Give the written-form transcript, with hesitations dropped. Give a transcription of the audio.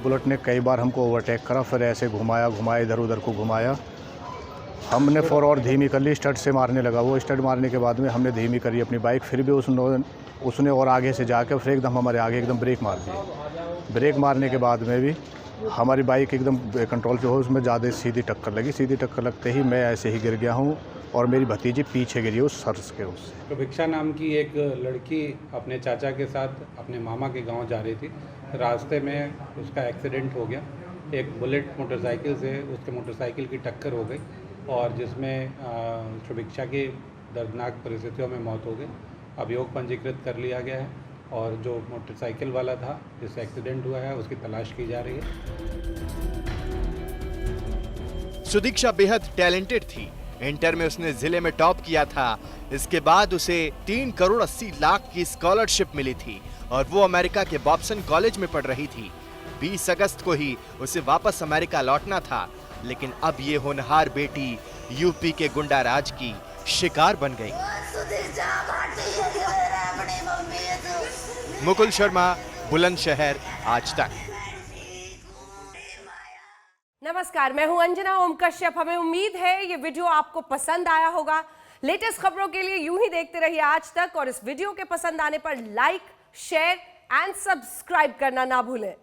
Bullet ने कई बार हमको ओवरटेक करा, फिर ऐसे घुमाया इधर उधर को घुमाया। हमने फॉरवर्ड धीमी कर ली, स्टड से मारने लगा। वो स्टड मारने के बाद में हमने धीमी करी अपनी बाइक, फिर भी उसने और आगे से जाकर फिर एकदम हमारे आगे एकदम ब्रेक मार दी। ब्रेक मारने के बाद में भी हमारी बाइक एकदम कंट्रोल पे हो, उसमें ज़्यादा सीधी टक्कर लगी। सीधी टक्कर लगते ही मैं ऐसे ही गिर गया हूँ और मेरी भतीजी पीछे गिरी उस सर्स के उससे। भिक्षा नाम की एक लड़की अपने चाचा के साथ अपने मामा के गांव जा रही थी। रास्ते में उसका एक्सीडेंट हो गया। एक बुलेट मोटरसाइकिल से उसके मोटरसाइकिल की टक्कर हो गई और जिसमें शुभिक्षा की दर्दनाक परिस्थितियों में मौत हो गई। अभियोग पंजीकृत कर लिया गया है और जो मोटरसाइकिल वाला था जिससे एक्सीडेंट हुआ है उसकी तलाश की जा रही है। सुदीक्षा बेहद टैलेंटेड थी। इंटर में उसने जिले में टॉप किया था। इसके बाद उसे 3 करोड़ 80 लाख की स्कॉलरशिप मिली थी और वो अमेरिका के बॉब्सन कॉलेज में पढ़ रही थी। 20 अगस्त को ही उसे वापस अमेरिका लौटना था, लेकिन अब ये होनहार बेटी यूपी के गुंडा राज की शिकार बन गई। मुकुल शर्मा, बुलंदशहर, आज तक। नमस्कार, मैं हूं अंजना ओम कश्यप। हमें उम्मीद है ये वीडियो आपको पसंद आया होगा। लेटेस्ट खबरों के लिए यूं ही देखते रहिए आज तक और इस वीडियो के पसंद आने पर लाइक, शेयर एंड सब्सक्राइब करना ना भूलें।